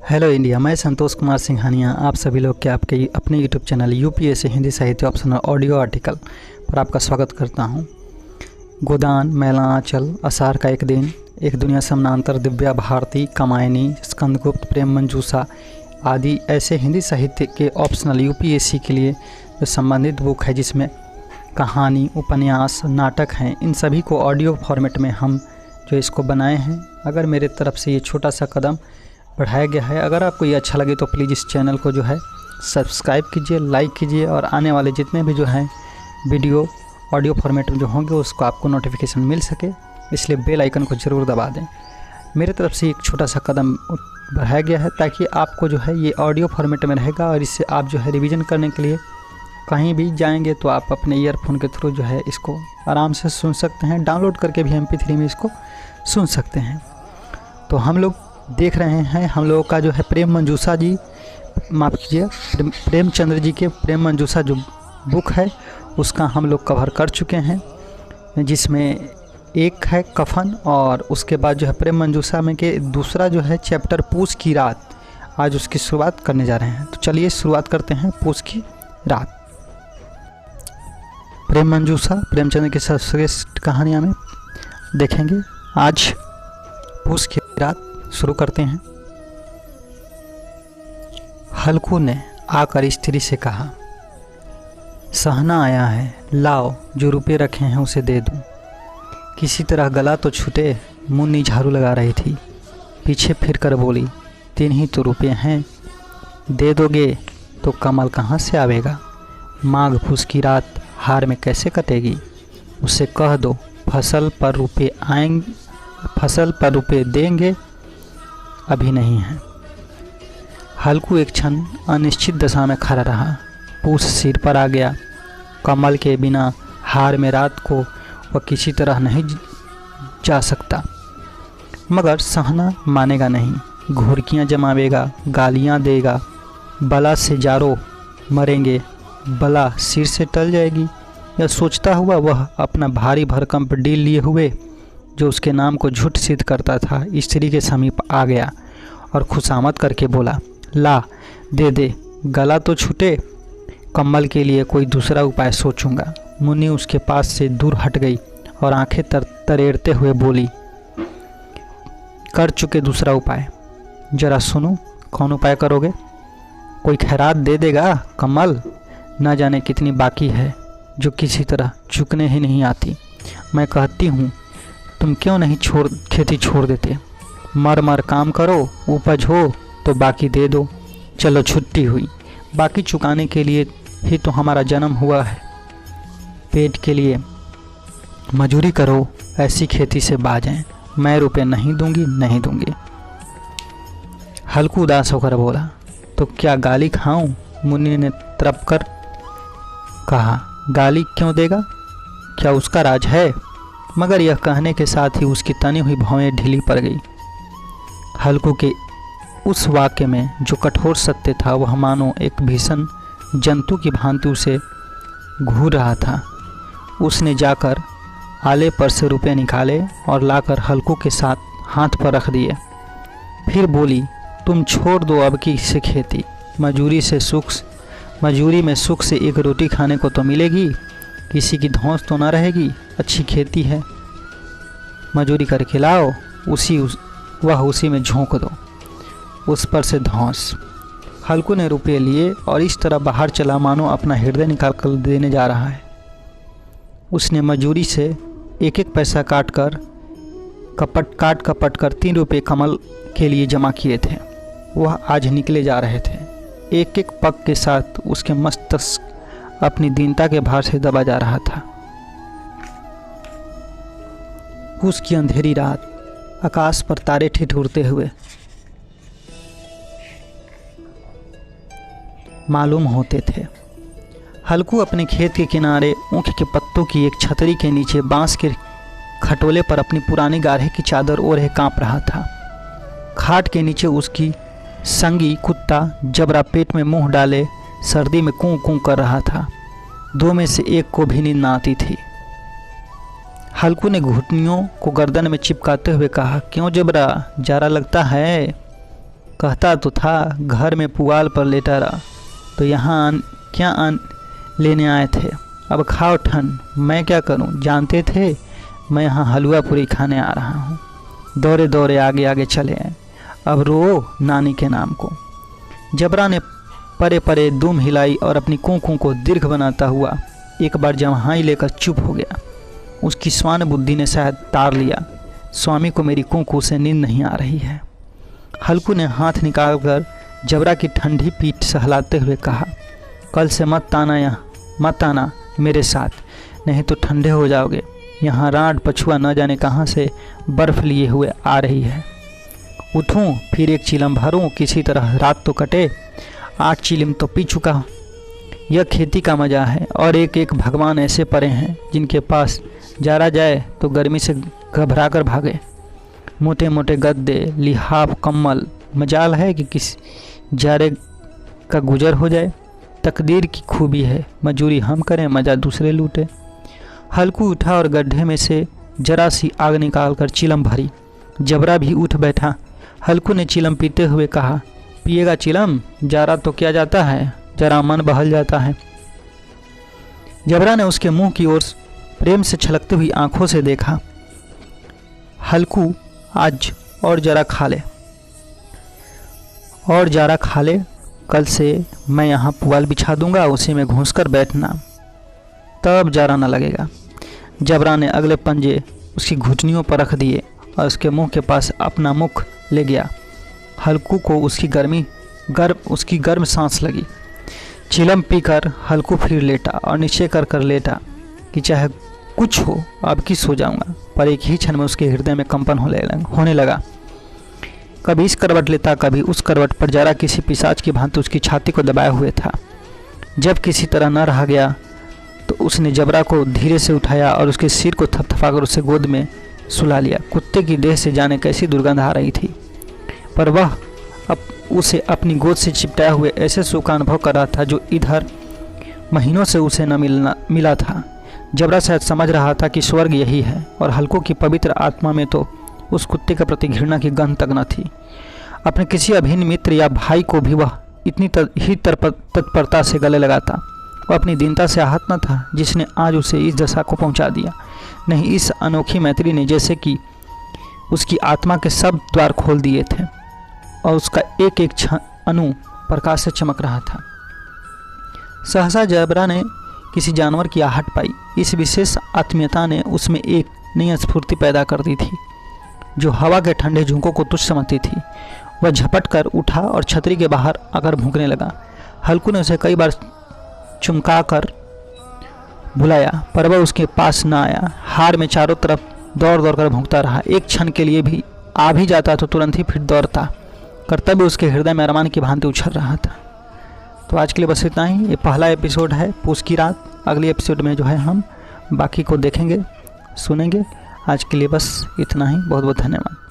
Hello India, मैं संतोष कुमार सिंघानिया आप सभी लोग के आपके अपने यूट्यूब चैनल यूपीएससी हिंदी साहित्य ऑप्शनल ऑडियो आर्टिकल पर आपका स्वागत करता हूं। गोदान, मैला आंचल, आषाढ़ का एक दिन, एक दुनिया समानांतर, दिव्या भारती, कामायनी, स्कंदगुप्त, प्रेम मंजूषा आदि ऐसे हिंदी साहित्य के ऑप्शनल यूपीएससी के लिए जो संबंधित बुक है, जिसमें कहानी, उपन्यास, नाटक हैं, इन सभी को ऑडियो फॉर्मेट में हम जो इसको बनाए हैं। अगर मेरे तरफ से ये छोटा सा कदम बढ़ाया गया है, अगर आपको ये अच्छा लगे तो प्लीज़ इस चैनल को जो है सब्सक्राइब कीजिए, लाइक कीजिए और आने वाले जितने भी जो हैं वीडियो ऑडियो फॉर्मेट में जो होंगे उसको आपको नोटिफिकेशन मिल सके, इसलिए बेल आइकन को ज़रूर दबा दें। मेरे तरफ से एक छोटा सा कदम बढ़ाया गया है ताकि आपको जो है ये ऑडियो फॉर्मेट में रहेगा और इससे आप जो है रिवीजन करने के लिए कहीं भी जाएंगे तो आप अपने ईयरफोन के थ्रू जो है इसको आराम से सुन सकते हैं। डाउनलोड करके भी MP3 में इसको सुन सकते हैं। तो हम लोग देख रहे हैं, हम लोगों का जो है प्रेम मंजूषा जी, माफ़ कीजिए, प्रेमचंद्र जी के प्रेम मंजूषा जो बुक है उसका हम लोग कवर कर चुके हैं, जिसमें एक है कफन और उसके बाद जो है प्रेम मंजूषा में के दूसरा जो है चैप्टर पूस की रात, आज उसकी शुरुआत करने जा रहे हैं। तो चलिए शुरुआत करते हैं पूस की रात। प्रेम मंजूषा प्रेमचंद्र की सर्वश्रेष्ठ कहानियाँ में देखेंगे। आज पूस की रात शुरू करते हैं। हल्कू ने आकर स्त्री से कहा, सहना आया है, लाओ जो रुपए रखे हैं उसे दे दूं। किसी तरह गला तो छूटे, मुन्नी झाड़ू लगा रही थी, पीछे फिर कर बोली, 3 ही तो रुपये हैं, दे दोगे तो कमल कहाँ से आवेगा। माघ फूस की रात हार में कैसे कटेगी। उसे कह दो फसल पर रुपये देंगे, अभी नहीं है। हल्कू एक क्षण अनिश्चित दशा में खड़ा रहा। पूस सिर पर आ गया। कमल के बिना हार में रात को वह किसी तरह नहीं जा सकता, मगर सहना मानेगा नहीं। घुड़कियाँ जमावेगा, गालियाँ देगा, बला से जारो मरेंगे, बला सिर से टल जाएगी। यह सोचता हुआ वह अपना भारी भरकम डील लिए हुए जो उसके नाम को झूठ सिद्ध करता था स्त्री के समीप आ गया और खुशामद करके बोला, ला दे दे, गला तो छूटे, कम्बल के लिए कोई दूसरा उपाय सोचूंगा। मुन्नी उसके पास से दूर हट गई और आंखें तरेड़ते हुए बोली, कर चुके दूसरा उपाय, जरा सुनो, कौन उपाय करोगे। कोई खैरात दे देगा कमल, न जाने कितनी बाकी है जो किसी तरह चुकने ही नहीं आती। मैं कहती हूँ तुम क्यों नहीं खेती छोड़ देते, मर मर काम करो, उपज हो तो बाकी दे दो। चलो छुट्टी हुई, बाकी चुकाने के लिए ही तो हमारा जन्म हुआ है। पेट के लिए मजूरी करो, ऐसी खेती से बाजें, मैं रुपए नहीं दूंगी, नहीं दूंगी। हल्कू उदास होकर बोला, तो क्या गाली खाऊं। मुन्नी ने तरप कर कहा, गाली क्यों देगा, क्या उसका राज है। मगर यह कहने के साथ ही उसकी तनी हुई भौएं ढीली पड़ गई। हल्कू के उस वाक्य में जो कठोर सत्य था वह मानो एक भीषण जंतु की भांति उसे घूर रहा था। उसने जाकर आले पर से रुपए निकाले और लाकर हल्कू के साथ हाथ पर रख दिए। फिर बोली, तुम छोड़ दो अब की से खेती, मजूरी में सुख से एक रोटी खाने को तो मिलेगी, किसी की धौंस तो ना रहेगी। अच्छी खेती है, मजूरी करके लाओ, उसी में झोंक दो, उस पर से धौंस। हल्कू ने रुपये लिए और इस तरह बाहर चला मानो अपना हृदय निकाल कर देने जा रहा है। उसने मजूरी से एक एक पैसा काट कपट कर 3 रुपये कमल के लिए जमा किए थे। वह आज निकले जा रहे थे। एक एक पग के साथ उसके मस्तिष्क अपनी दीनता के भार से दबा जा रहा था। पूस की अंधेरी रात, आकाश पर तारे ठिठुरते हुए मालूम होते थे। हल्कू अपने खेत के किनारे ऊख के पत्तों की एक छतरी के नीचे बांस के खटोले पर अपनी पुरानी गाढ़े की चादर ओढ़े कांप रहा था। खाट के नीचे उसकी संगी कुत्ता जबरा पेट में मुंह डाले सर्दी में कूं कूं कर रहा था। 2 में से एक को भी नींद न आती थी। हल्कू ने घुटनियों को गर्दन में चिपकाते हुए कहा, क्यों जबरा, जारा लगता है। कहता तो था घर में पुआल पर लेटा रहा, तो यहाँ क्या लेने आए थे? अब खाओ ठन, मैं क्या करूं? जानते थे मैं यहाँ हलवा पूरी खाने आ रहा हूँ। दौड़े दौड़े आगे आगे चले आए। अब रो नानी के नाम को। जबरा ने परे परे दुम हिलाई और अपनी कूं को दीर्घ बनाता हुआ एक बार जम्हाई लेकर चुप हो गया। उसकी स्वान बुद्धि ने शायद तार लिया, स्वामी को मेरी कूं से नींद नहीं आ रही है। हल्कू ने हाथ निकालकर जबरा की ठंडी पीठ सहलाते हुए कहा, कल से मत आना मेरे साथ, नहीं तो ठंडे हो जाओगे। यहाँ राड पछुआ न जाने कहाँ से बर्फ़ लिए हुए आ रही है। उठूं फिर एक चिलम भरूं, किसी तरह रात तो कटे। 8 चिलम तो पी चुका हूँ। यह खेती का मज़ा है। और एक एक भगवान ऐसे परे हैं जिनके पास जारा जाए तो गर्मी से घबरा कर भागे। मोटे मोटे गद्दे, लिहाफ, कम्बल, मजाल है कि किस जारे का गुजर हो जाए। तकदीर की खूबी है, मजूरी हम करें, मज़ा दूसरे लूटे। हल्कू उठा और गड्ढे में से जरा सी आग निकाल कर चिलम भरी। जबरा भी उठ बैठा। हल्कू ने चिलम पीते हुए कहा, पिएगा चिलम? जारा तो क्या जाता है, जरा मन बहल जाता है। जबरा ने उसके मुंह की ओर प्रेम से छलकती हुई आंखों से देखा। हल्कू, आज और जरा खा ले, और जरा खा ले। कल से मैं यहाँ पुआल बिछा दूंगा, उसी में घुस कर बैठना, तब जारा न लगेगा। जबरा ने अगले पंजे उसकी घुटनियों पर रख दिए और उसके मुंह के पास अपना मुख ले गया। हल्कू को उसकी गर्म सांस लगी। चिलम पीकर हल्कू फिर लेटा और नीचे कर लेटा कि चाहे कुछ हो अब की सो जाऊंगा। पर एक ही क्षण में उसके हृदय में कंपन होने लगा। कभी इस करवट लेता, कभी उस करवट पर जरा किसी पिशाच की भांति उसकी छाती को दबाए हुए था। जब किसी तरह न रहा गया तो उसने जबरा को धीरे से उठाया और उसके सिर को थपथपाकर उसे गोद में सुला लिया। कुत्ते की देह से जाने कैसी दुर्गंध आ रही थी, पर वह उसे अपनी गोद से चिपटाए हुए ऐसे सुख का अनुभव कर रहा था जो इधर महीनों से उसे न मिला था। जबरा शायद समझ रहा था कि स्वर्ग यही है, और हल्को की पवित्र आत्मा में तो उस कुत्ते के प्रति घृणा की गंध तक न थी। अपने किसी अभिन्न मित्र या भाई को भी वह इतनी तत्परता से गले लगाता। वह अपनी दीनता से आहत न था जिसने आज उसे इस दशा को पहुंचा दिया। नहीं, इस अनोखी मैत्री ने जैसे कि उसकी आत्मा के सब द्वार खोल दिए थे और उसका एक एक अणु प्रकाश से चमक रहा था। सहसा जबरा ने किसी जानवर की आहट पाई। इस विशेष आत्मीयता ने उसमें एक नई स्फूर्ति पैदा कर दी थी जो हवा के ठंडे झोंकों को तुच्छ समझती थी। वह झपट कर उठा और छतरी के बाहर आकर भूंकने लगा। हल्कू ने उसे कई बार चुमका कर बुलाया, पर वह उसके पास न आया। हार में चारों तरफ दौड़ दौड़ कर भूंकता रहा। एक क्षण के लिए भी आ भी जाता तो तुरंत ही फिर दौड़ता। कर्तव्य उसके हृदय में अरमान की भांति उछल रहा था। तो आज के लिए बस इतना ही। ये पहला एपिसोड है पूस की रात। अगले एपिसोड में जो है हम बाकी को देखेंगे, सुनेंगे। आज के लिए बस इतना ही। बहुत बहुत धन्यवाद।